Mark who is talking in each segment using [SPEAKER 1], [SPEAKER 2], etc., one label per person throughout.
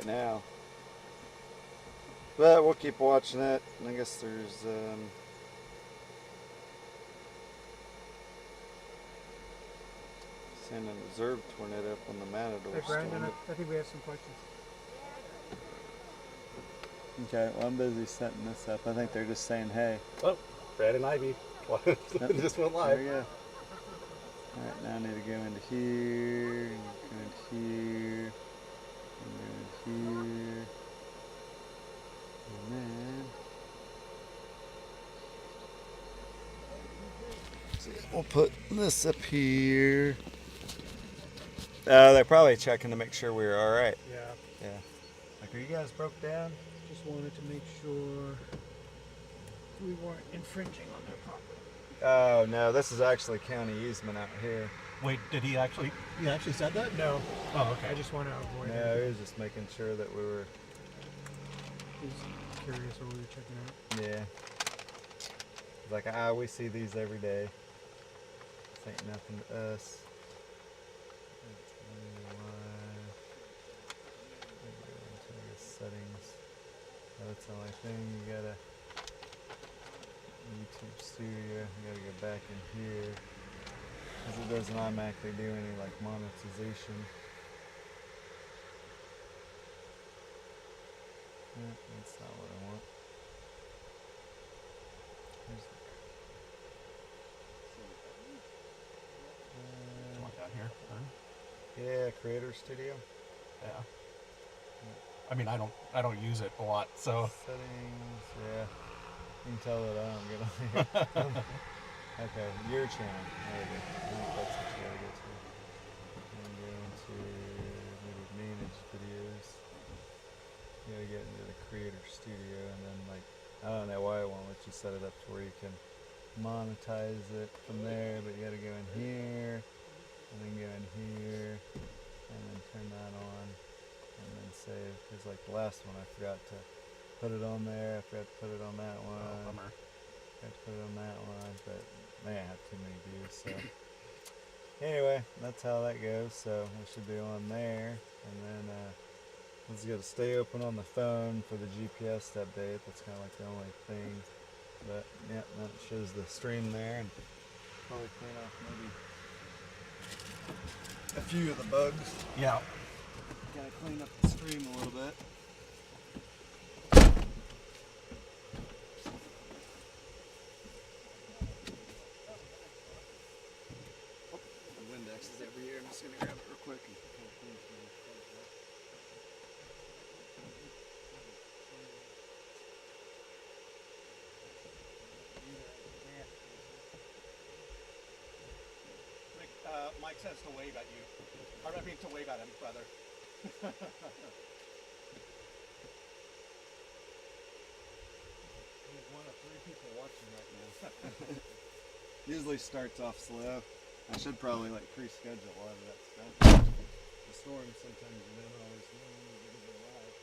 [SPEAKER 1] now. But we'll keep watching it. I guess there's seeing an observed tornado up on the Matador
[SPEAKER 2] Hey Brandon,
[SPEAKER 1] storm.
[SPEAKER 2] I think we have some questions.
[SPEAKER 1] Okay, well I'm busy setting this up. I think they're just saying hey.
[SPEAKER 3] Oh, Brandon Ivy. Just went
[SPEAKER 1] There
[SPEAKER 3] live.
[SPEAKER 1] we go. Alright, now I need to go into here, go into here, and go into here. And then see, we'll put this up here. They're probably checking to make sure we're alright.
[SPEAKER 2] Yeah.
[SPEAKER 1] Yeah. Like, are you guys broke down?
[SPEAKER 2] Just wanted to make sure we weren't infringing on their property.
[SPEAKER 1] Oh no, this is actually county easement out here.
[SPEAKER 3] Wait, did he actually said that?
[SPEAKER 2] No.
[SPEAKER 3] Oh, okay.
[SPEAKER 2] I just want to avoid
[SPEAKER 1] No,
[SPEAKER 2] it.
[SPEAKER 1] he was just making sure that we were.
[SPEAKER 2] He's curious what we were checking out.
[SPEAKER 1] Yeah. He's like, we see these every day. This ain't nothing to us. Settings. That's the only thing. You gotta YouTube Studio. You gotta go back in here because it doesn't automatically do any like monetization. That's not what I want.
[SPEAKER 3] You want that here?
[SPEAKER 1] Yeah, Creator Studio.
[SPEAKER 3] Yeah. I mean, I don't use it a lot, so.
[SPEAKER 1] Settings, yeah. You can tell that I don't get on here. Okay, your channel. There we go. I think that's what you gotta get to. And go into maybe manage videos. You gotta get into the Creator Studio, and then like I don't know why it won't let you set it up to where you can monetize it from there, but you gotta go in here, and then go in here, and then turn that on, and then save. Because like the last one, I forgot to put it on there. I forgot to put it on that one.
[SPEAKER 3] Oh, bummer.
[SPEAKER 1] I put it on that one, but man, I have too many views. So anyway, that's how that goes. So we should be on there, and then let's got to stay open on the phone for the GPS update. That's kind of like the only thing. But yeah, that shows the stream there, and probably clean off maybe a few of the bugs.
[SPEAKER 3] Yeah.
[SPEAKER 1] Gotta clean up the stream a little bit. Windexes over here. I'm just gonna grab it real quick and clean some of this stuff up.
[SPEAKER 3] Mike says to wave at you. Or I mean to wave at him, brother.
[SPEAKER 1] He's one of 3 people watching right now. Usually starts off slow. I should probably like pre-schedule a lot of that stuff. The storm sometimes you don't always know when you're gonna go live.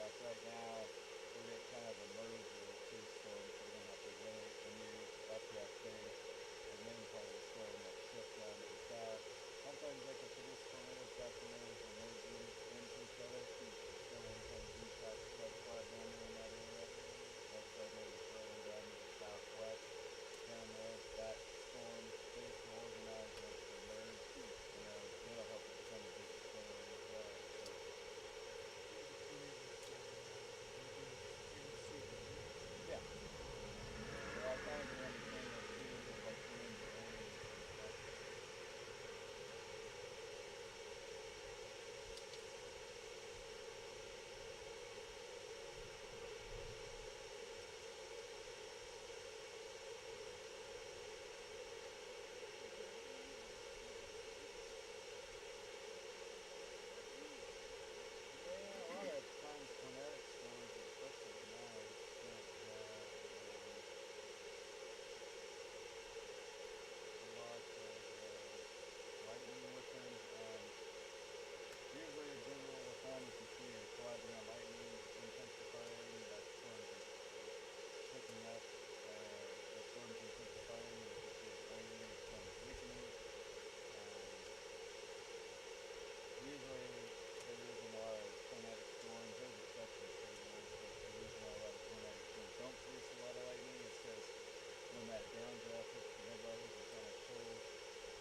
[SPEAKER 1] forecast right now, we're getting kind of a merge of the two storms, so we're gonna have to wait and use updraft base, the main part of the storm that shift down to the south. Sometimes they can produce tornadoes back when they're merging into each other. So one kind of impact flood down there in that area. Let's say maybe further down to the southwest. Down there, that storm base will organize once they merge, and it'll help it become a bigger storm as well. So. Yeah. So I kind of understand that too, like winds and rain and stuff. Yeah, a lot of times tornadic storms, especially at night, don't have a lot of lightning with them. Usually a good rule of thumb, if you see a lightning intensifying, that storm's picking up, the storm's intensifying, and if you see it waning, the storm's weakening. Usually there isn't a lot of tornadic storms. There's exceptions to the rules, but the reason why a lot of tornadic storms don't produce a lot of lightning is because when that downdraft hits the mid levels and kind of pulls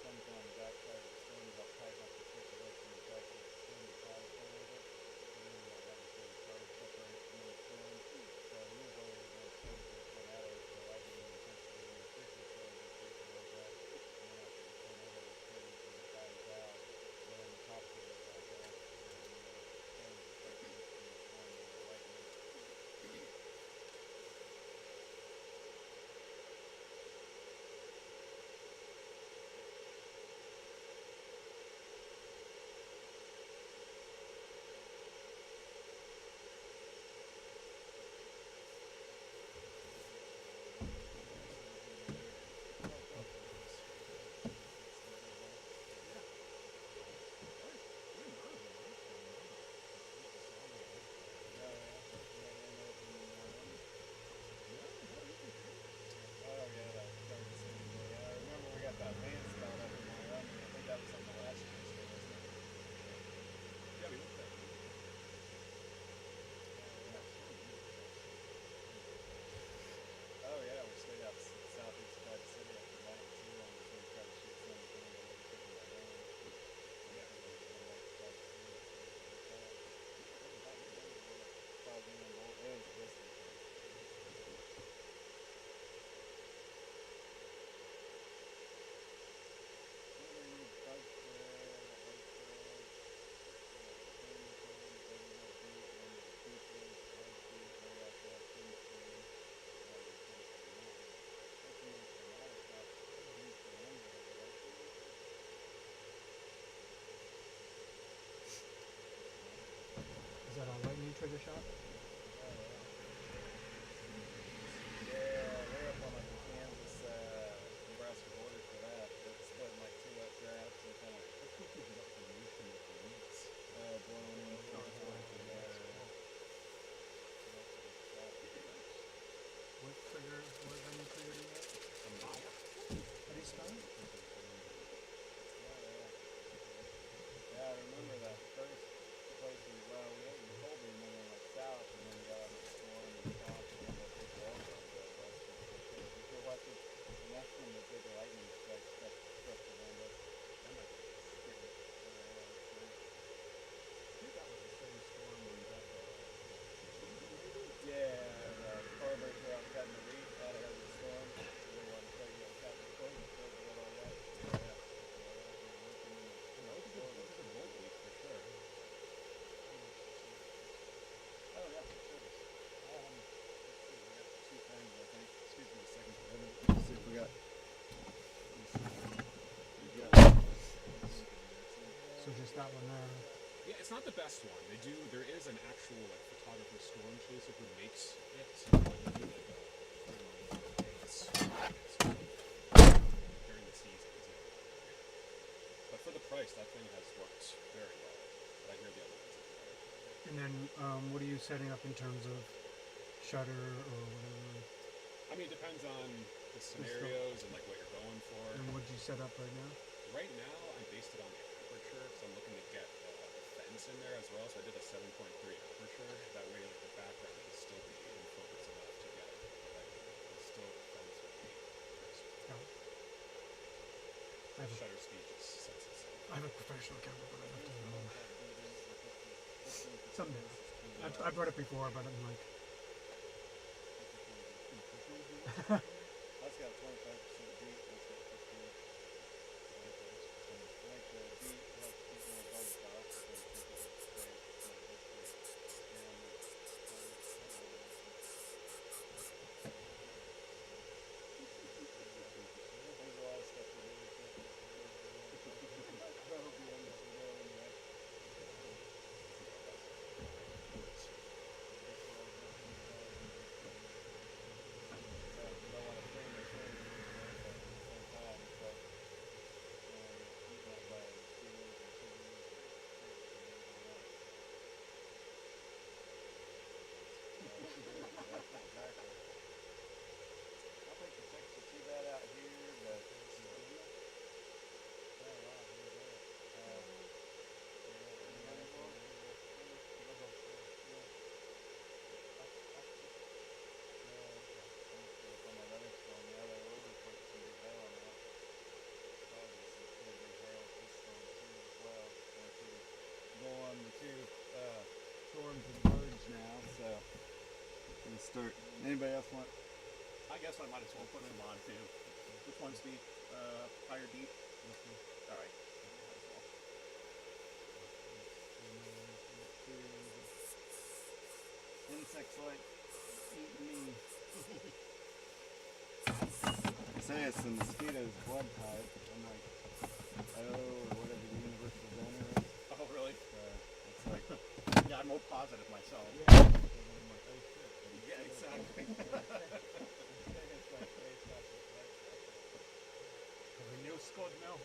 [SPEAKER 1] comes on the backside of the storm to help tighten up the circulation and try to extend the path a little bit. So then you might have a big charge separation in the storm. So usually when storms get tornadoes, the lightning intensity and the frequency will decrease a little bit. And then after the tornado occurs and it dies out, then the tops will go back up and the storms will start producing more and more lightning. Oh yeah, that Garden City. Yeah, I remember we got that landslide up in Wyoming. I think that was on the last year's show, wasn't it?
[SPEAKER 4] Yeah, we looked at it.
[SPEAKER 1] Oh yeah, we stayed out southeast Garden City after night too, and we tried to shoot some thing that we couldn't by land. Yeah. Foggy and bold. It was glistening. Bug spray, I got bug spray.
[SPEAKER 2] Is that a lightning trigger shot?
[SPEAKER 1] Yeah, we're up on like the Kansas, Nebraska border for that. It's split in like two updrafts and kind of blown in.
[SPEAKER 2] What trigger? What lightning trigger do you have? How do you spell it?
[SPEAKER 1] Yeah, I remember that first place we had in Colby and then went like south and then we got out of the storm and stopped and then that big wall comes out west of the Colby. If you're watching, and that's when the big lightning strikes struck around us.
[SPEAKER 4] That might be scary. I think that was the same storm when you got the
[SPEAKER 1] Yeah, the carburetor out cutting the wheat out ahead of the storm. So they wanted to tell you how to cut the clothes before they got all wet. Yeah.
[SPEAKER 4] that was a good bolt leak for sure.
[SPEAKER 1] Oh yeah, sure. Let's see, we got two things I think. Excuse me a second. Let's see if we got.
[SPEAKER 2] So just that one there.
[SPEAKER 4] Yeah, it's not the best one. There is an actual like photographer storm chaser who makes it. They do like during the seasons. But for the price, that thing has worked very well. But I hear the other ones are better.
[SPEAKER 2] And then, what are you setting up in terms of shutter or whatever?
[SPEAKER 4] I mean, it depends on the scenarios and like what you're going for.
[SPEAKER 2] And what'd you set up right now?
[SPEAKER 4] Right now, I based it on the aperture because I'm looking to get the fence in there as well. So I did a 7.3 aperture. That way, like the background can still be in focus enough to get it, but like still the fence would be crisp.
[SPEAKER 2] Yeah.
[SPEAKER 4] The shutter speed just sets itself.
[SPEAKER 2] I have a professional camera, but I left it at home. Someday. I brought it before, but I'm like,
[SPEAKER 1] That's got 25% beat. That's got 15. Like the beat helps keep more bugs off. So I think it looks great. There's a lot of stuff to do with it. Probably on this video anyway. You don't want to frame your thing, but at the same time, it's like you can't buy mosquitoes and chiggers and ticks and everything else. Exactly. I don't think the ticks are too bad out here, but the two storms have merged now, so we'll start. Anybody else want?
[SPEAKER 3] I guess I might as well put them on too. Which one's the higher deep? All right. Might as well.
[SPEAKER 1] Insects like eating me. They say it's the mosquito's blood type. I'm like, oh, or whatever the universal donor is.
[SPEAKER 3] Oh, really?
[SPEAKER 1] It's like,
[SPEAKER 3] Yeah, I'm more positive myself.
[SPEAKER 1] yeah. And I'm like, oh shit.
[SPEAKER 3] Yeah, exactly.
[SPEAKER 1] It's like based off of blood type.
[SPEAKER 3] We knew Scott now.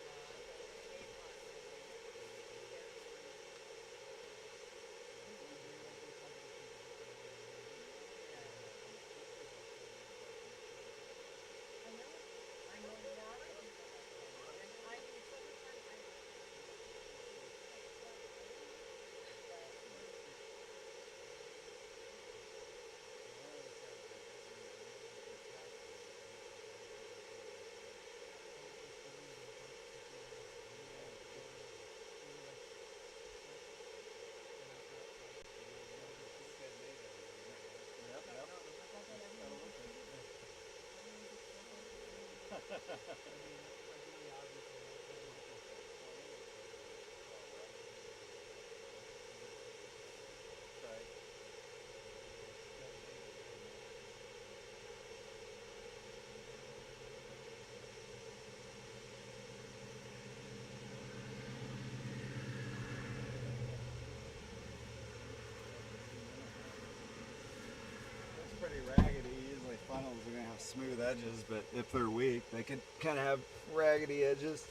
[SPEAKER 1] It's pretty raggedy. Usually funnels are gonna have smooth edges, but if they're weak, they could kind of have raggedy edges.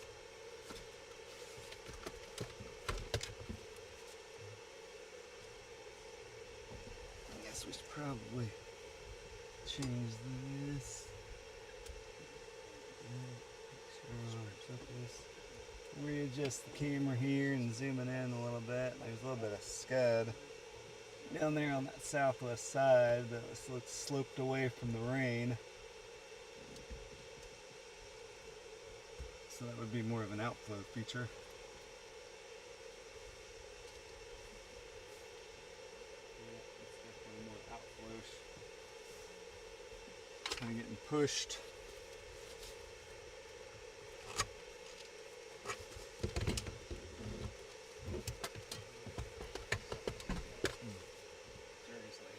[SPEAKER 1] I guess we should probably change this. Readjust the camera here and zoom it in a little bit. There's a little bit of scud down there on that southwest side that looks sloped away from the rain. So that would be more of an outflow feature. Yeah, it's definitely more outflow. Kind of getting pushed.
[SPEAKER 3] Seriously.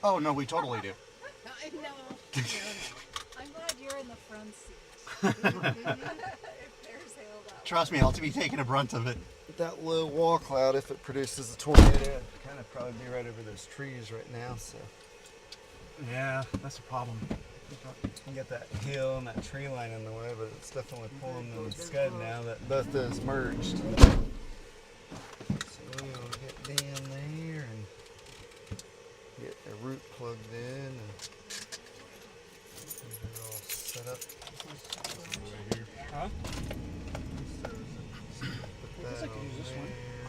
[SPEAKER 3] Oh no, we totally do.
[SPEAKER 5] I know. I'm glad you're in the front seat. if there's hail that
[SPEAKER 3] Trust me, I'll be taking a brunt of it.
[SPEAKER 1] That low wall cloud, if it produces a tornado, it'd kind of probably be right over those trees right now. So
[SPEAKER 3] Yeah, that's a problem.
[SPEAKER 1] you get that hill and that tree line in the way, but it's definitely pulling the scud now that both those merged. So we'll get down there and get the root plugged in and get it all set up.
[SPEAKER 2] Huh?
[SPEAKER 1] Put
[SPEAKER 2] guess I
[SPEAKER 1] that
[SPEAKER 2] could
[SPEAKER 1] on
[SPEAKER 2] use this one.
[SPEAKER 1] there.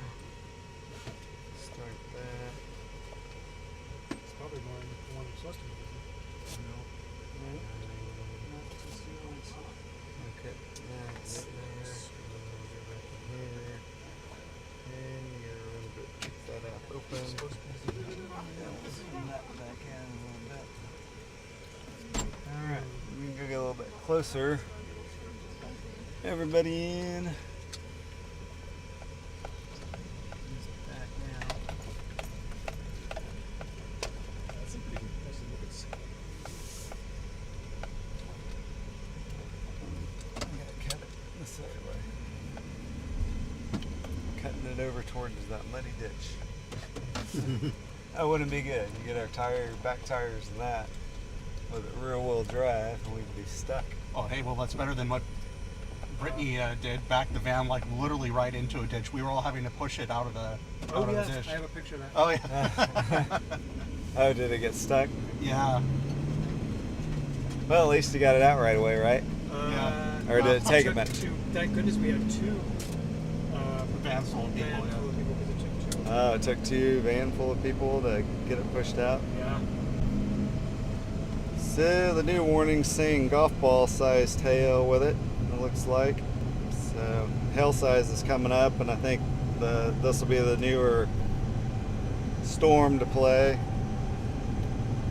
[SPEAKER 1] Start that.
[SPEAKER 2] It's probably more than the one I'm supposed to be using. No. No? No, it's the one I'm supposed to.
[SPEAKER 1] Okay, that's there. And then we'll go back in here. And you're going to keep that app open.
[SPEAKER 2] It's supposed to be using.
[SPEAKER 1] Yeah, we'll zoom that back in a little bit. Alright, we can go get a little bit closer. Everybody in. He's back now.
[SPEAKER 4] That's a pretty impressive looking scale.
[SPEAKER 1] I gotta cut it this other way. Cutting it over towards that muddy ditch. That wouldn't be good. You get our back tires and that with a rear wheel drive and we'd be stuck.
[SPEAKER 3] Oh hey, well that's better than what Brittany did. Back the van like literally right into a ditch. We were all having to push it out of the
[SPEAKER 2] Oh,
[SPEAKER 3] out
[SPEAKER 2] yeah.
[SPEAKER 3] of the ditch.
[SPEAKER 2] I have a picture of that.
[SPEAKER 3] Oh yeah.
[SPEAKER 1] Oh, did it get stuck?
[SPEAKER 3] Yeah.
[SPEAKER 1] Well, at least you got it out right away, right?
[SPEAKER 3] Yeah.
[SPEAKER 1] Or did it take a
[SPEAKER 2] took
[SPEAKER 1] minute?
[SPEAKER 2] two. Thank goodness we had two.
[SPEAKER 3] Vans full of people.
[SPEAKER 2] Van full of people because it took two.
[SPEAKER 1] Oh, it took 2 van full of people to get it pushed out.
[SPEAKER 2] Yeah.
[SPEAKER 1] So the new warning's saying golf ball sized hail with it. It looks like. So hail size is coming up, and I think this will be the newer storm to play.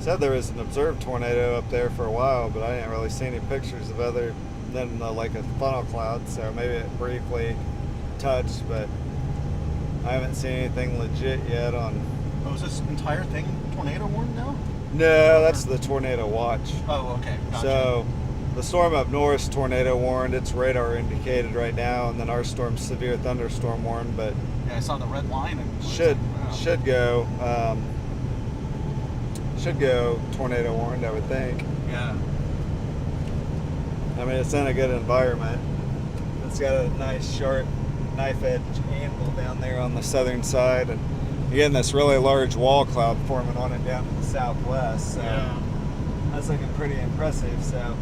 [SPEAKER 1] Said there was an observed tornado up there for a while, but I didn't really see any pictures of other than like a funnel cloud. So maybe it briefly touched, but I haven't seen anything legit yet on.
[SPEAKER 3] Oh, is this entire thing tornado warned now?
[SPEAKER 1] No, that's the tornado watch.
[SPEAKER 3] Oh, okay. Gotcha.
[SPEAKER 1] So the storm up north, tornado warned. It's radar indicated right now, and then our storm's severe thunderstorm warned, but
[SPEAKER 3] yeah, I saw the red line and
[SPEAKER 1] should
[SPEAKER 3] wow.
[SPEAKER 1] should go tornado warned, I would think.
[SPEAKER 3] Yeah.
[SPEAKER 1] I mean, it's in a good environment. It's got a nice sharp knife edge angle down there on the southern side, and again, this really large wall cloud forming on it down to the southwest. So
[SPEAKER 3] Yeah.
[SPEAKER 1] that's looking pretty impressive. So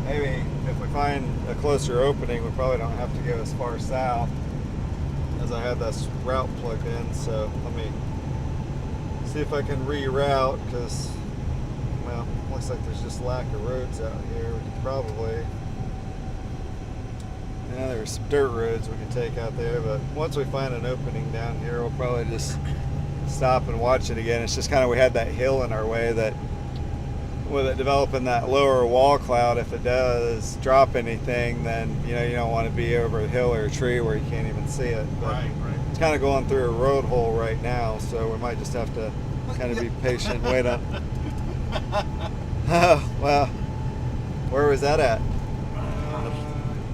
[SPEAKER 1] maybe if we find a closer opening, we probably don't have to go as far south as I had this route plugged in. So let me see if I can reroute, because, well, looks like there's just lack of roads out here. We could probably, yeah, there's some dirt roads we could take out there, but once we find an opening down here, we'll probably just stop and watch it again. It's just kind of, we had that hill in our way that, with it developing that lower wall cloud, if it does drop anything, then you don't want to be over a hill or a tree where you can't even see it. But
[SPEAKER 3] Right.
[SPEAKER 1] it's kind of going through a road hole right now, so we might just have to kind of be patient and wait up. Oh, well, where was that at?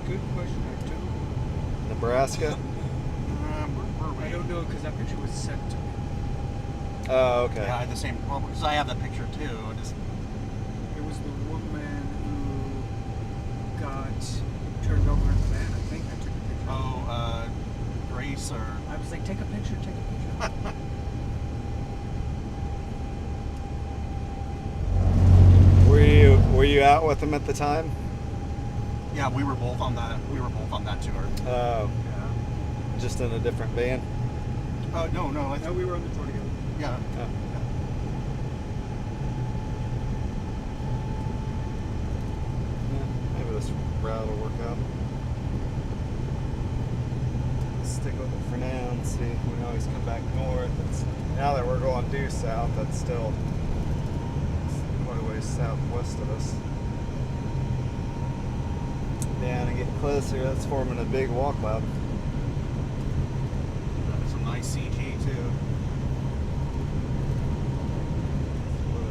[SPEAKER 2] Good question. I don't.
[SPEAKER 1] Nebraska?
[SPEAKER 2] I don't know because that picture was sent to me.
[SPEAKER 1] Oh, okay.
[SPEAKER 3] Yeah, I had the same problem because I have that picture too.
[SPEAKER 2] It was the woman who got turned over in the van. I think I took a picture.
[SPEAKER 3] Oh, Grace or
[SPEAKER 2] I was like, take a picture, take a picture.
[SPEAKER 1] Were you out with them at the time?
[SPEAKER 3] yeah, we were both on that. We were both on that tour.
[SPEAKER 1] Oh,
[SPEAKER 3] Yeah.
[SPEAKER 1] just in a different van?
[SPEAKER 3] No, I
[SPEAKER 2] No,
[SPEAKER 3] think
[SPEAKER 2] we were on the tour together.
[SPEAKER 3] yeah.
[SPEAKER 1] Oh. Yeah, maybe this route will work out. Stick with it for now and see. We can always come back north. Now that we're going due south, that's still quite a ways southwest of us. Down and get closer, that's forming a big wall cloud.
[SPEAKER 3] Some nice CG too.
[SPEAKER 1] What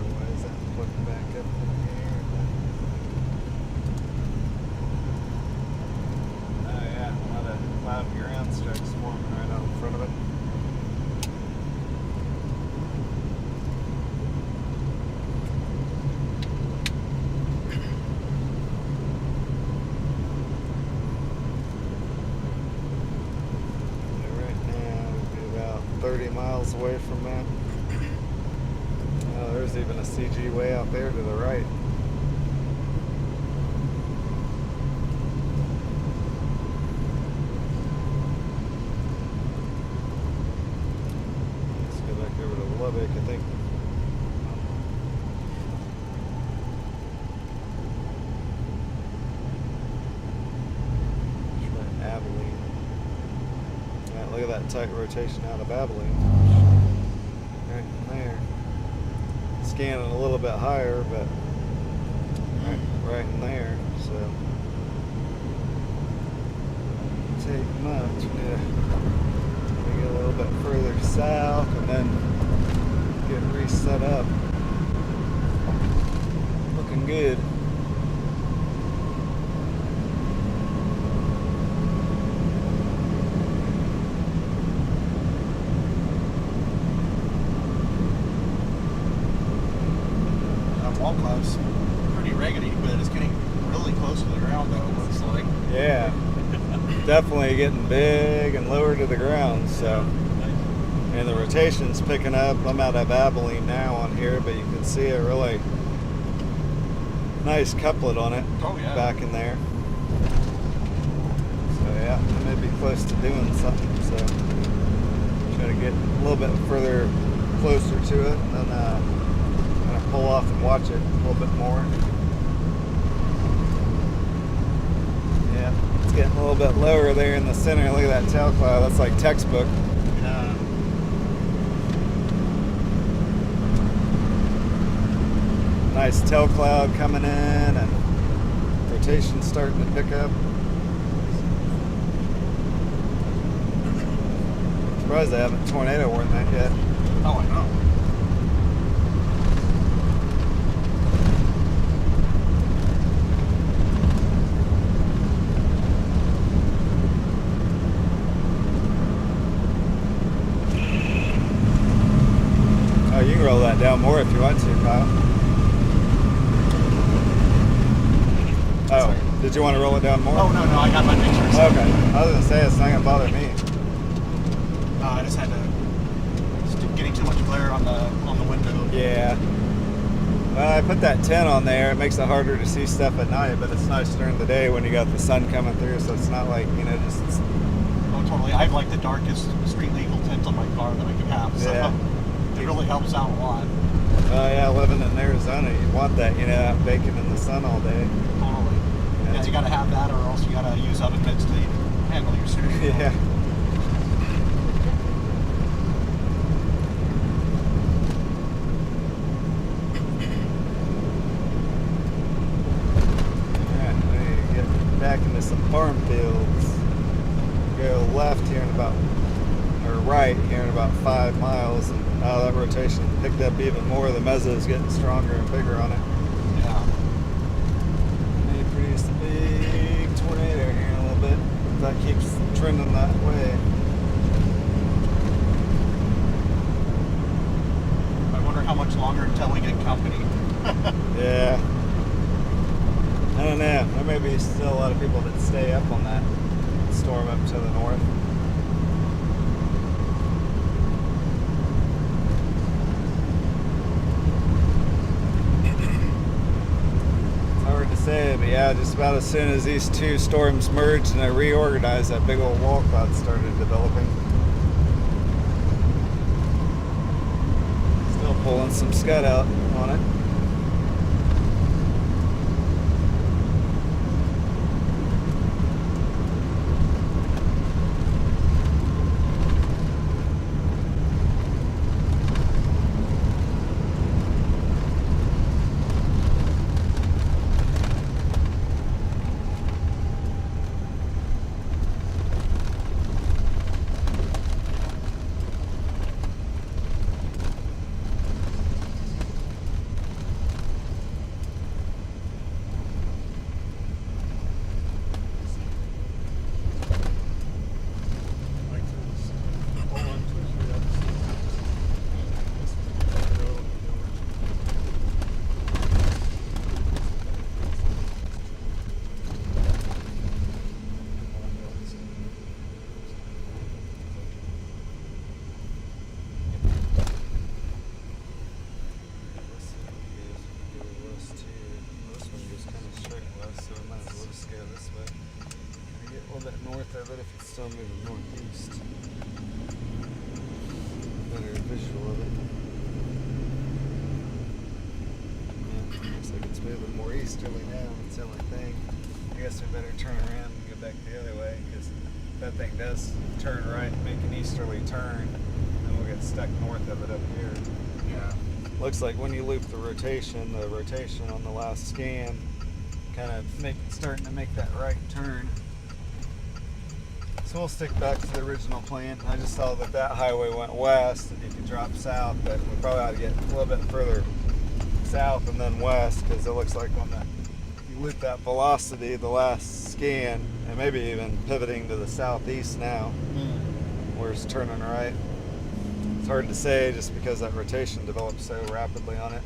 [SPEAKER 1] 30 miles away from that. Oh, there's even a CG way out there to the right. Let's go back over to Lubbock, I think. Try Abilene. Yeah, look at that tight rotation out of Abilene. Right in there. Scanning a little bit higher, but right in there. So take much. Yeah. We get a little bit further south and then get reset up. Looking good.
[SPEAKER 3] Wall cloud's pretty raggedy, but it's getting really close to the ground though, it looks like.
[SPEAKER 1] Yeah. Definitely getting big and lower to the ground, so. And the rotation's picking up. I'm out of Abilene now on here, but you can see a really nice couplet on it.
[SPEAKER 3] Oh, yeah.
[SPEAKER 1] Back in there. So yeah, I may be close to doing something, so try to get a little bit further closer to it and then kind of pull off and watch it a little bit more. Yeah, it's getting a little bit lower there in the center. Look at that tail cloud. That's like textbook. Nice tail cloud coming in and rotation starting to pick up. Surprised they haven't tornado warned that yet.
[SPEAKER 3] Oh, I know.
[SPEAKER 1] Oh, you can roll that down more if you want to, Kyle. Oh, did you want to roll it down more?
[SPEAKER 3] Oh, no, I got my pictures.
[SPEAKER 1] Okay. I was going to say, it's not going to bother me.
[SPEAKER 3] I just had to, it's getting too much glare on the window.
[SPEAKER 1] Yeah. Well, I put that 10 on there. It makes it harder to see stuff at night, but it's nice during the day when you got the sun coming through, so it's not like, just...
[SPEAKER 3] Oh, totally. I have like the darkest street legal tint on my car that I could have, so
[SPEAKER 1] Yeah.
[SPEAKER 3] it really helps out a lot.
[SPEAKER 1] Oh, yeah, living in Arizona, you want that, out baking in the sun all day.
[SPEAKER 3] Totally. Yeah, you gotta have that or else you gotta use oven mitts to handle your steering wheel.
[SPEAKER 1] Yeah. Alright, we need to get back into some farm fields. Go left here in about, or right here in about 5 miles, and that rotation picked up even more. The mezzo is getting stronger and bigger on it.
[SPEAKER 3] Yeah.
[SPEAKER 1] May produce a big tornado here in a little bit. If that keeps trending that way.
[SPEAKER 3] I wonder how much longer until we get company.
[SPEAKER 1] Yeah. I don't know. There may be still a lot of people that stay up on that storm up to the north. Hard to say, but yeah, just about as soon as these two storms merged and I reorganized, that big old wall cloud started developing. Still pulling some scud out on it. bit north of it if it's still moving northeast. Better visual of it. Yeah, looks like it's moving more easterly now. That's the only thing. I guess we better turn around and go back the other way because that thing does turn right and make an easterly turn, and we'll get stuck north of it up here.
[SPEAKER 3] Yeah.
[SPEAKER 1] Looks like when you loop the rotation on the last scan kind of starting to make that right turn. So we'll stick back to the original plan. I just saw that highway went west and you could drop south, but we probably ought to get a little bit further south and then west because it looks like when you loop that velocity, the last scan, and maybe even pivoting to the southeast now, where it's turning right. It's hard to say just because that rotation develops so rapidly on it.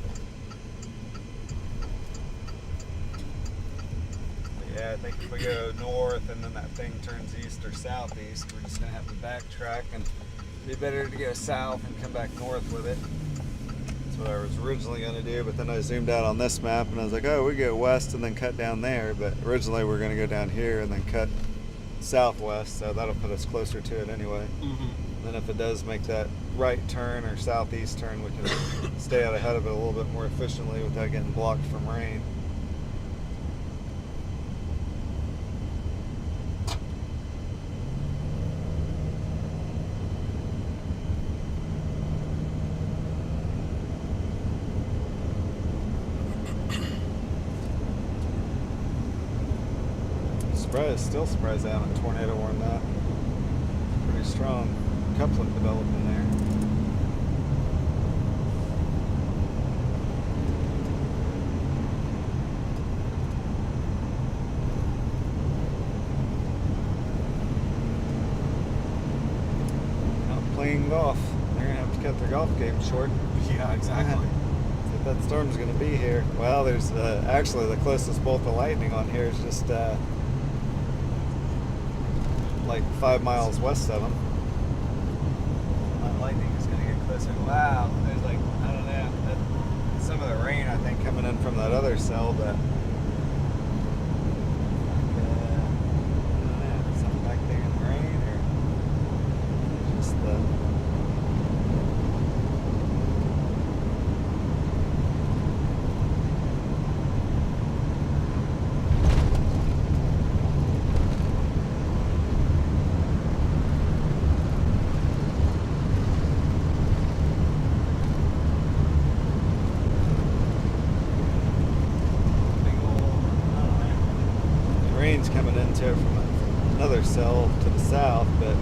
[SPEAKER 1] But yeah, I think if we go north and then that thing turns east or southeast, we're just gonna have to backtrack, and it'd be better to go south and come back north with it. That's what I was originally gonna do, but then I zoomed out on this map and I was like, oh, we go west and then cut down there, but originally we're gonna go down here and then cut southwest, so that'll put us closer to it anyway. Then if it does make that right turn or southeast turn, we can stay out ahead of it a little bit more efficiently without getting blocked from rain. Still surprised I haven't tornado warned that. Pretty strong coupling developing there. Out playing golf. They're gonna have to cut their golf game short.
[SPEAKER 3] Yeah, exactly.
[SPEAKER 1] If that storm's gonna be here. Well, there's actually the closest bolt of lightning on here is just like 5 miles west of them. That lightning is gonna get closer. Wow, there's like, I don't know, some of the rain I think coming in from that other cell, but I don't know, something back there in the rain or just the coming into it from another cell to the south, but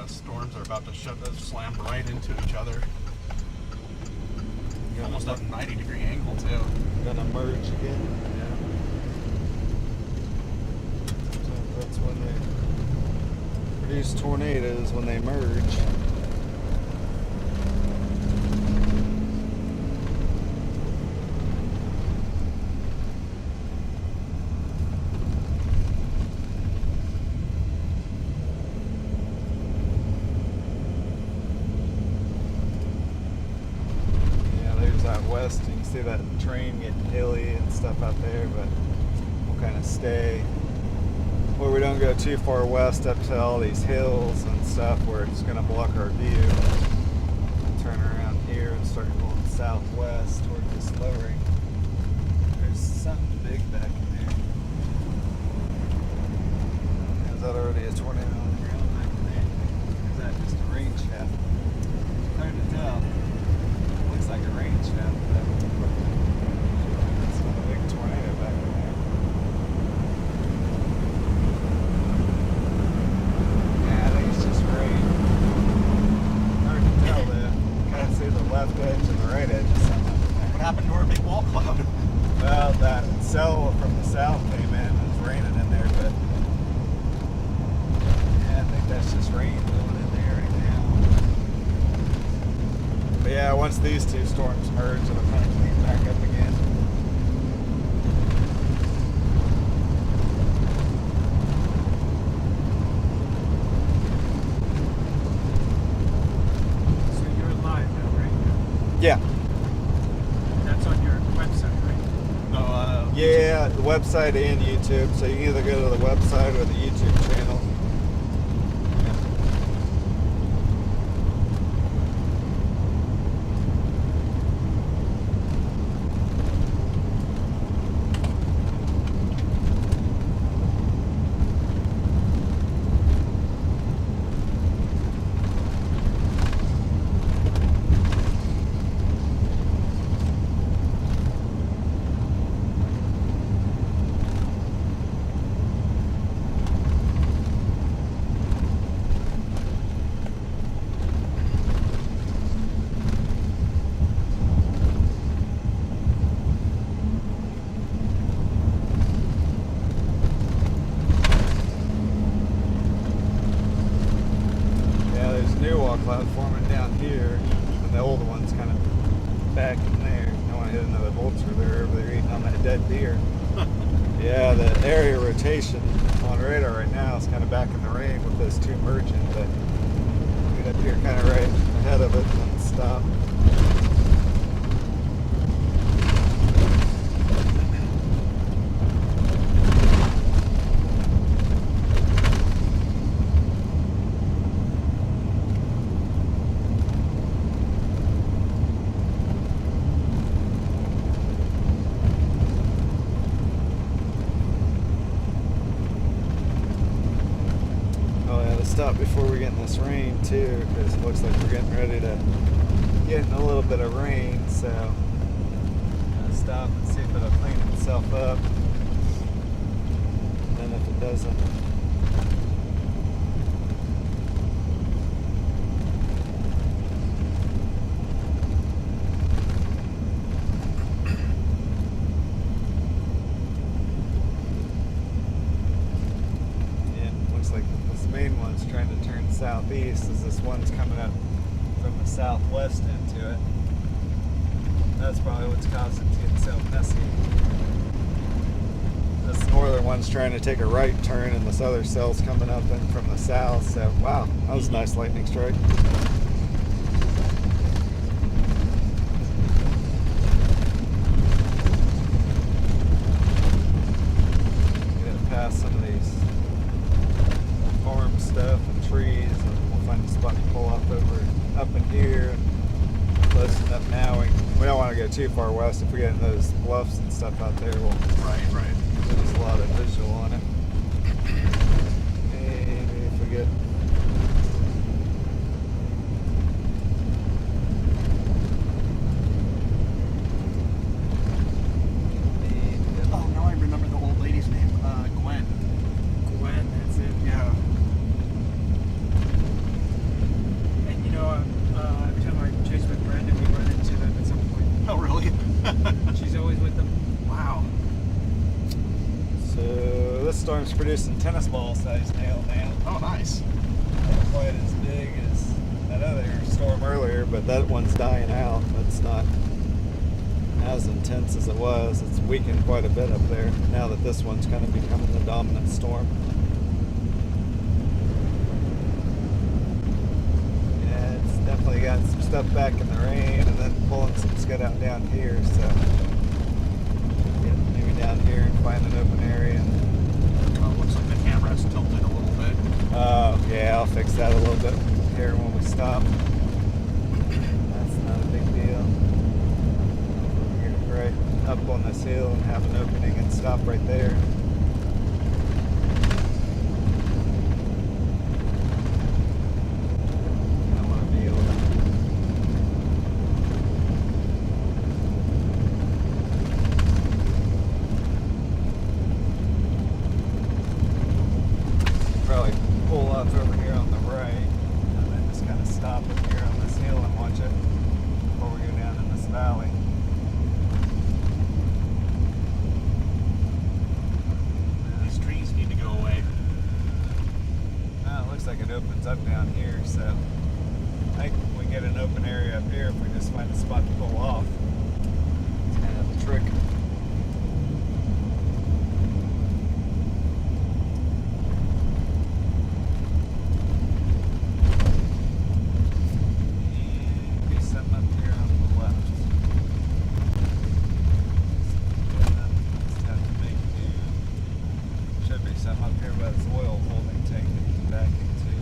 [SPEAKER 3] Storms are about to slam right into each other. Almost at a 90-degree angle too.
[SPEAKER 1] Gonna merge again.
[SPEAKER 3] Yeah.
[SPEAKER 1] So that's when they produce tornadoes, when they merge. West, you can see that train getting hilly and stuff out there, but we'll kind of stay where we don't go too far west up to all these hills and stuff where it's going to block our view. We'll turn around here and start going southwest toward this lowering. There's something big back in there. Is that already a tornado on the ground back in there? Or is that just a rain shaft? Hard to tell. Looks like a rain shaft, but that's not a big
[SPEAKER 3] big wall cloud.
[SPEAKER 1] Well, that cell from the south came in. It was raining in there, but yeah, I think that's just rain going in there right now. But yeah, once these two storms merge, it'll kind of clean back up again.
[SPEAKER 2] So you're live now, right?
[SPEAKER 1] Yeah.
[SPEAKER 2] That's on your website, right?
[SPEAKER 3] No,
[SPEAKER 1] Yeah, the website and YouTube. So you can either go to the website or the YouTube channel. Yeah, there's new wall cloud forming down here, and the old one's kind of back in there. I want to hit another vulture there over there eating on that dead deer. Yeah, the area rotation on radar right now is kind of back in the rain with those two merging, but get up here kind of right ahead of it and then stop. Oh yeah, to stop before we get in this rain too, because it looks like we're getting ready to get in a little bit of rain, so gonna stop and see if it'll clean itself up. And then if it doesn't, yeah, looks like this main one's trying to turn southeast as this one's coming up from the southwest into it. That's probably what's causing it to get so messy. This northern one's trying to take a right turn and this other cell's coming up in from the south, so wow, that was a nice lightning strike. Gotta pass some of these farm stuff and trees, and we'll find a spot to pull up over up in here. Close enough now. We don't want to go too far west. If we get in those bluffs and stuff out there, we'll
[SPEAKER 3] right.
[SPEAKER 1] lose a lot of visual on it. Maybe if we get
[SPEAKER 3] Oh, now I remember the old lady's name, Gwen.
[SPEAKER 2] Gwen, that's it.
[SPEAKER 3] Yeah.
[SPEAKER 2] And you know, every time I chase with Brandon, we run into them at some point.
[SPEAKER 3] Oh, really?
[SPEAKER 2] She's always with them.
[SPEAKER 3] Wow.
[SPEAKER 1] so this storm's producing tennis ball sized hail now.
[SPEAKER 3] Oh, nice.
[SPEAKER 1] Not quite as big as that other storm earlier, but that one's dying out. That's not as intense as it was. It's weakened quite a bit up there now that this one's kind of becoming the dominant storm. Yeah, it's definitely got some stuff back in the rain and then pulling some scud out down here, so get maybe down here and find an open area. And,
[SPEAKER 3] Looks like the camera's tilted a little bit.
[SPEAKER 1] yeah, I'll fix that a little bit here when we stop. That's not a big deal. We're right up on this hill and have an opening and stop right there. I want to be able to probably pull off over here on the right and then just kind of stop up here on this hill and watch it before we go down in this valley. if we just find a spot to pull off. It's kind of the trick. And be something up here on the left. It's tough to make do. Should be something up here by this oil holding tank that you can back into.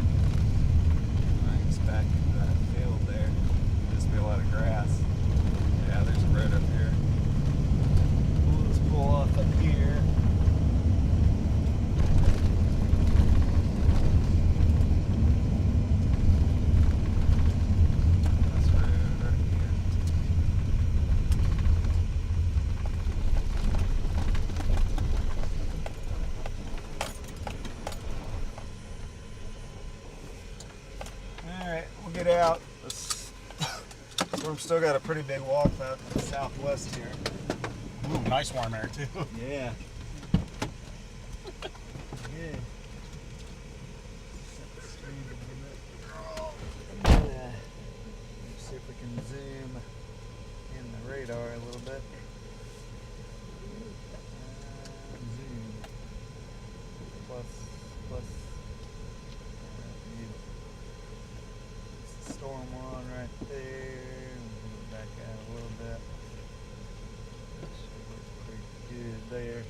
[SPEAKER 1] It's back into that field there. Just be a lot of grass. Yeah, there's a road up here. We'll just pull off up here. This road right here. Alright, we'll get out. We've still got a pretty big walk out to the southwest here.
[SPEAKER 3] Ooh, nice warm air too.
[SPEAKER 1] Yeah. Yeah. Set the screen a little bit. Yeah. Let's see if we can zoom in the radar a little bit. Zoom. Plus. Storm one right there. We'll go back out a little bit. That should look pretty good there.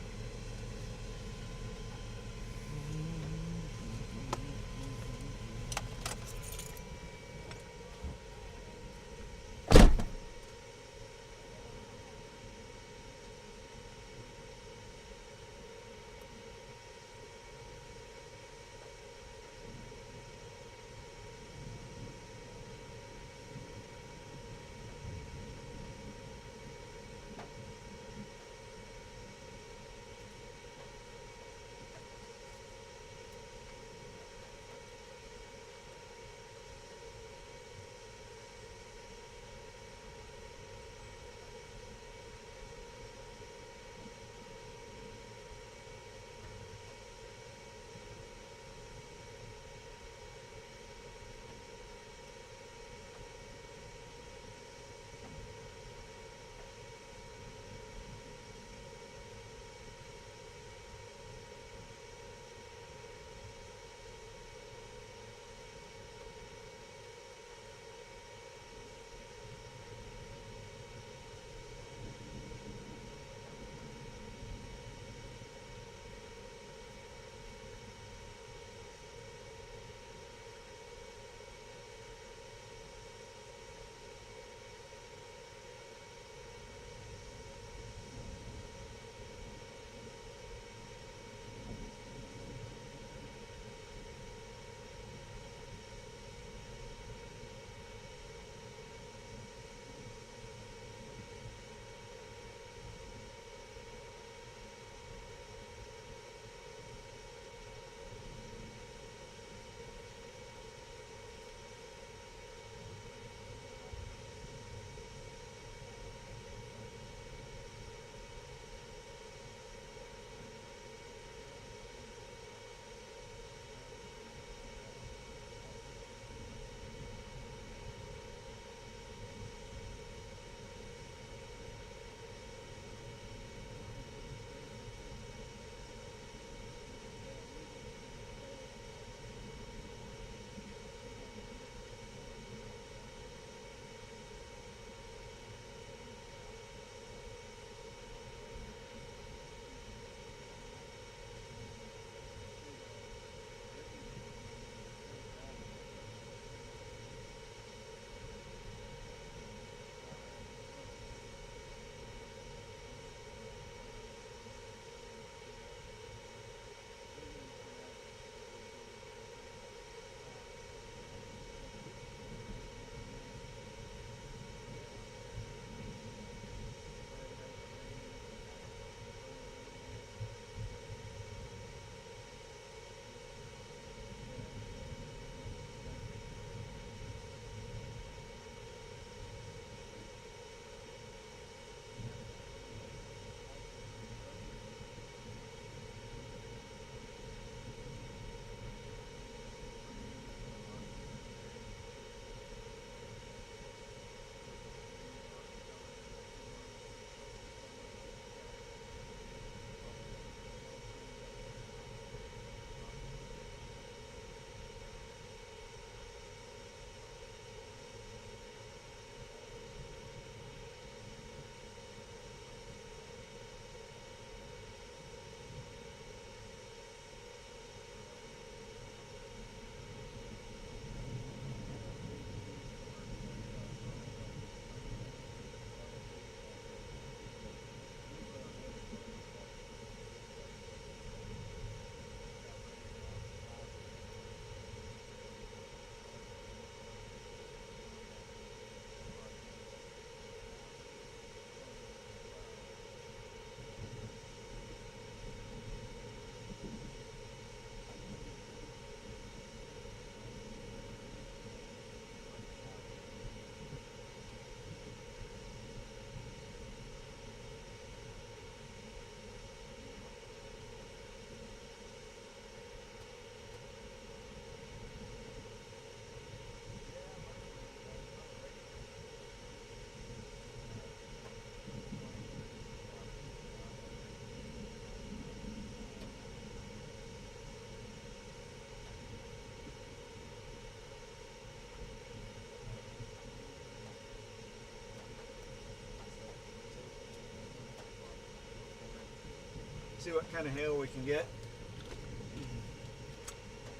[SPEAKER 1] See what kind of hail we can get.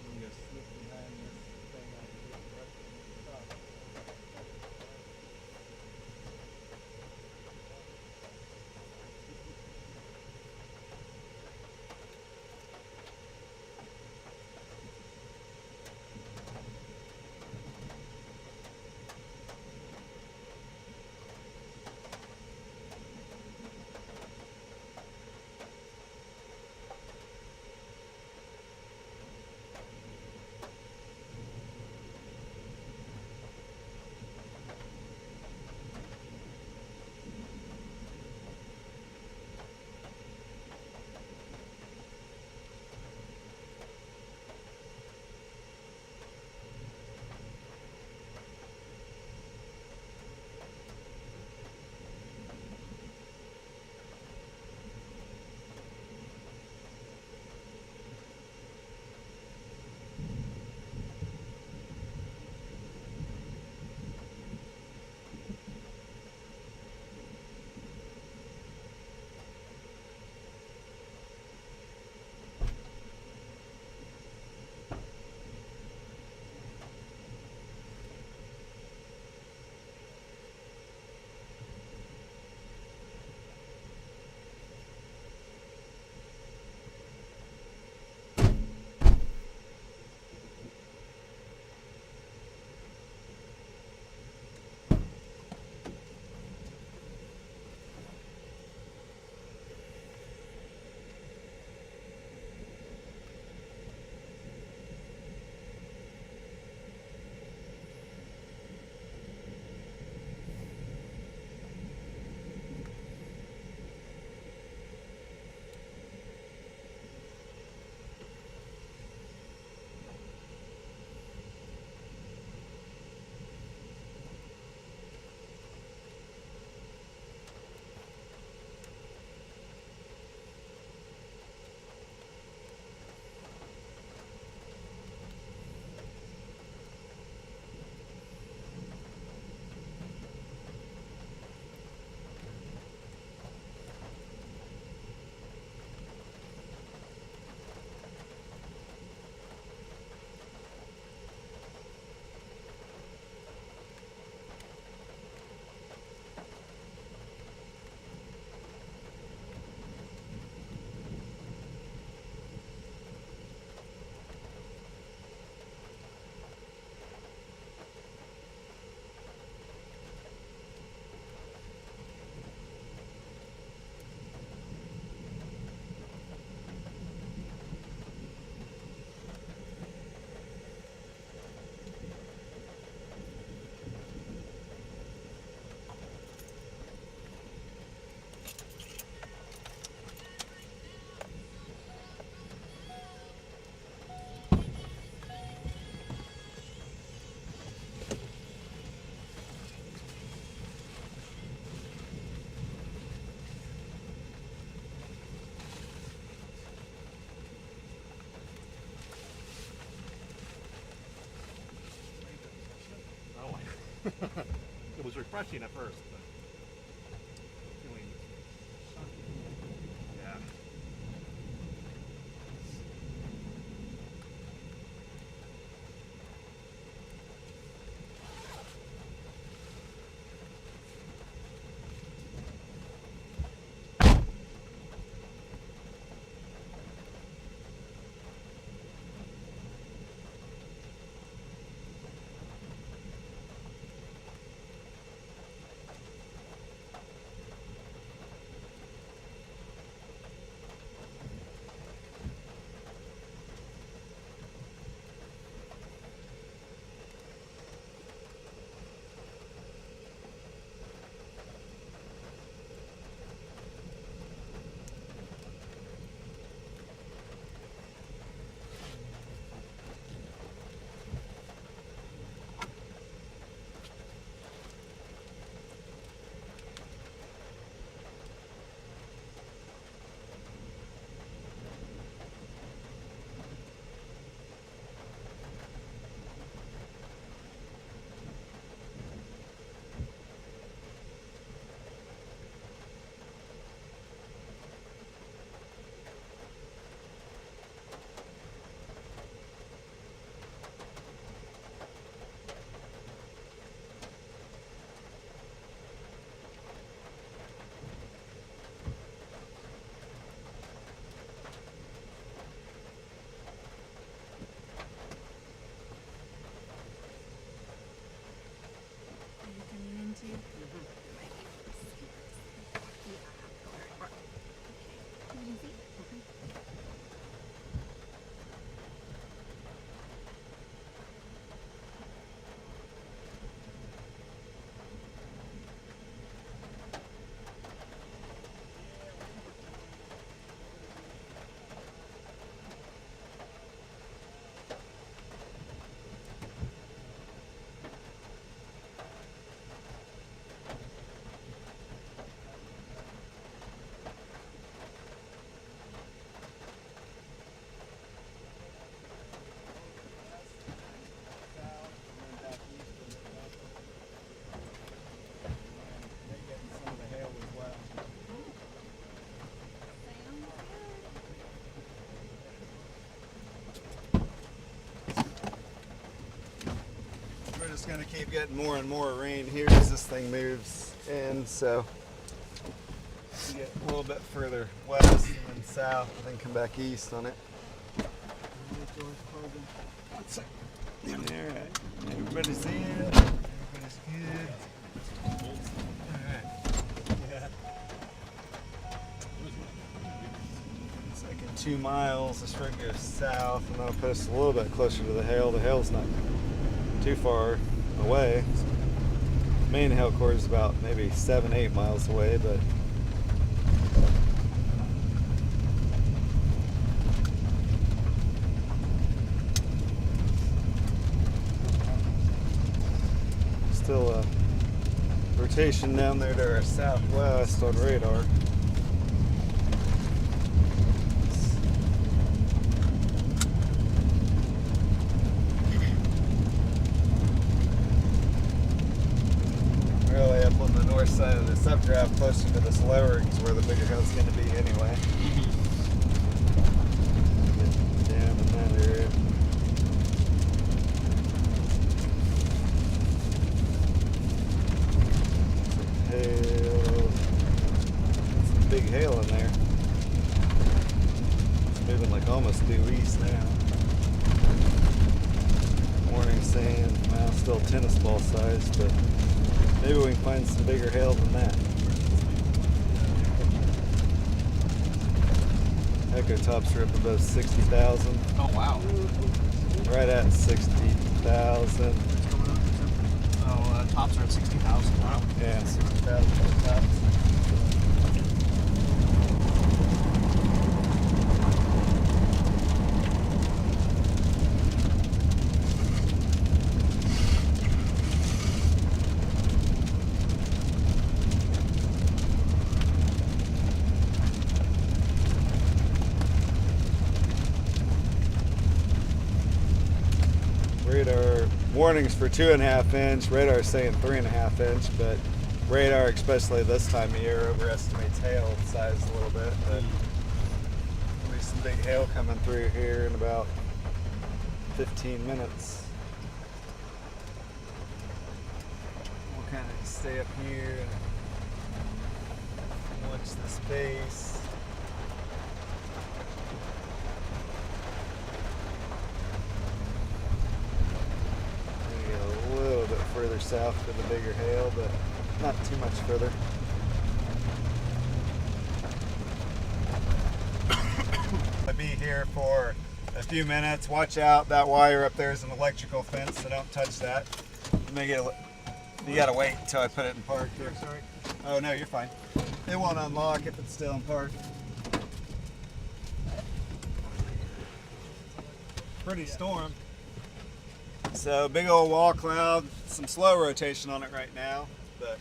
[SPEAKER 1] I'm gonna slip behind this thing on the brush and stop.
[SPEAKER 3] It was refreshing at first, but feeling, yeah.
[SPEAKER 1] going to keep getting more and more rain here as this thing moves in, so we get a little bit further west and then south and then come back east on it. Alright, everybody's in, everybody's good. Alright. Yeah. It's like in 2 miles, this road goes south, and that'll put us a little bit closer to the hail. The hail's not too far away. The main hail core is about maybe 7-8 miles away, but still a rotation down there to our southwest on radar. Really up on the north side of this updraft, closer to this lowering is where the bigger hill's going to be anyway. Get down in that area. Hail. Some big hail in there. It's moving like almost due east now. Morning sand. Well, still tennis ball size, but maybe we can find some bigger hail than that. Echo tops are up above 60,000.
[SPEAKER 3] Oh wow.
[SPEAKER 1] Right at 60,000.
[SPEAKER 3] Oh, tops are at 60,000. Wow.
[SPEAKER 1] Yeah, 60,000 for the tops. Radar warnings for 2.5 inch. Radar is saying 3.5 inch, but radar, especially this time of year, overestimates hail size a little bit. But there'll be some big hail coming through here in about 15 minutes. We'll kind of stay up here and watch this base. A little bit further south for the bigger hail, but not too much further. I'll be here for a few minutes. Watch out, that wire up there is an electrical fence, so don't touch that. You gotta wait until I put it in park here. Sorry. Oh no, you're fine. It won't unlock if it's still in park. Pretty storm. So big old wall cloud, some slow rotation on it right now, but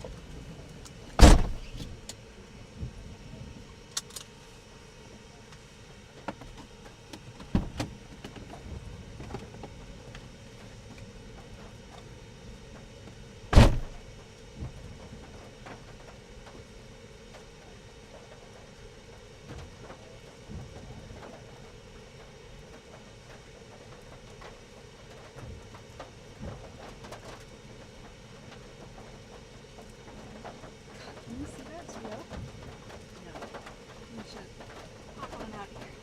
[SPEAKER 5] Can you see that? It's real? No. You should hop on out here.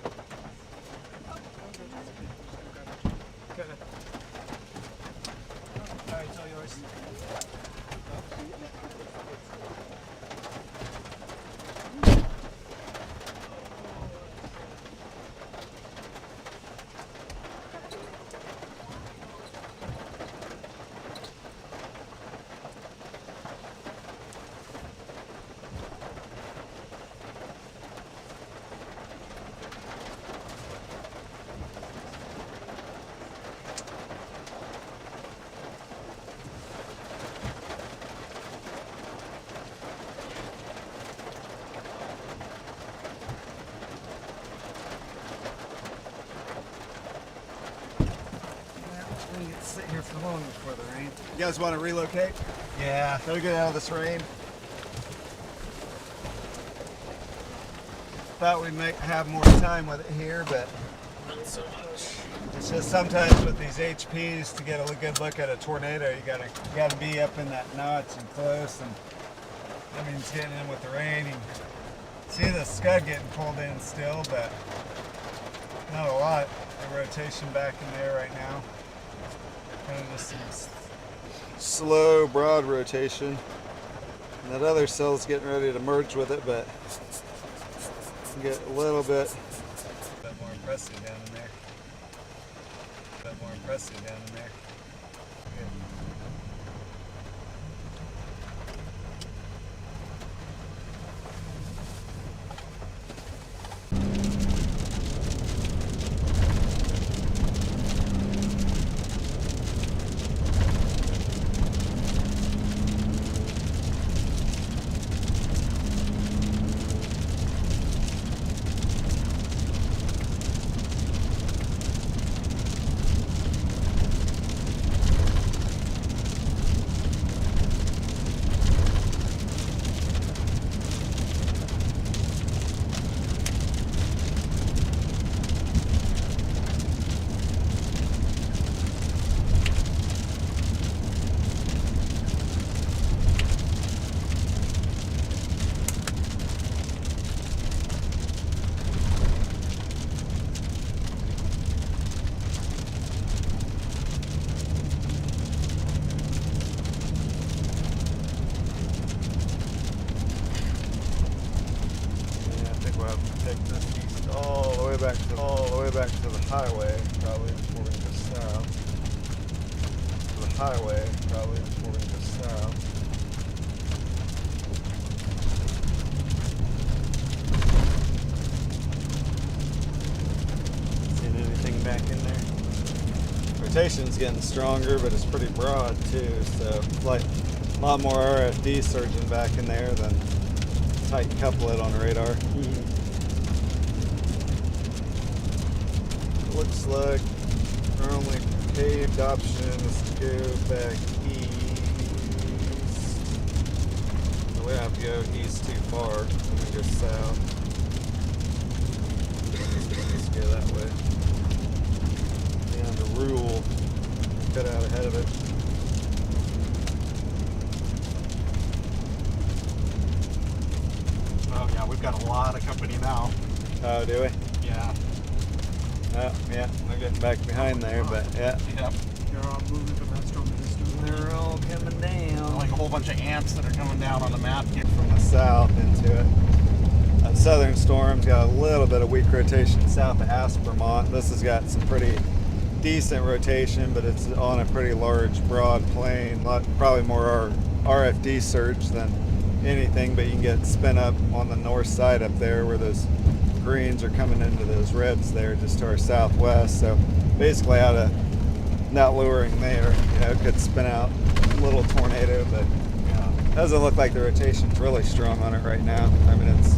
[SPEAKER 2] Go ahead. Alright, it's all yours. We get to sit here for long before the rain. You guys want to relocate? Yeah. Gotta get out of this rain. Thought we might have more time with it here, but
[SPEAKER 4] Not so much.
[SPEAKER 1] It's just sometimes with these HPs, to get a good look at a tornado, you gotta be up in that notch and close, and that means getting in with the rain. You can see the scud getting pulled in still, but not a lot. The rotation back in there right now. Kind of just some slow, broad rotation. And that other cell's getting ready to merge with it, but get a little bit more impressive down in there. A bit more impressive down in there. Good. All the way back to the highway, probably before we go south. To the highway, probably before we go south. Seeing anything back in there? Rotation's getting stronger, but it's pretty broad too. So like a lot more RFD surging back in there than tight couplet on the radar. Looks like our only paved option is to go back east. We don't have to go east too far. We can go south. Let's go that way. Down to Rule. Cut out ahead of it.
[SPEAKER 3] Oh yeah, we've got a lot of company now.
[SPEAKER 1] Oh, do we?
[SPEAKER 3] Yeah.
[SPEAKER 1] Oh, yeah, we're getting back behind there, but yeah.
[SPEAKER 3] Yep.
[SPEAKER 2] They're all moving from that storm to this storm.
[SPEAKER 1] They're all coming down.
[SPEAKER 3] Like a whole bunch of ants that are coming down on the map here.
[SPEAKER 1] From the south into it. Southern storm's got a little bit of weak rotation south of Aspermont. This has got some pretty decent rotation, but it's on a pretty large, broad plain. Probably more RFD surge than anything, but you can get spin up on the north side up there where those greens are coming into those reds there just to our southwest. So basically out of not lowering there, it could spin out a little tornado, but doesn't look like the rotation's really strong on it right now. I mean, it's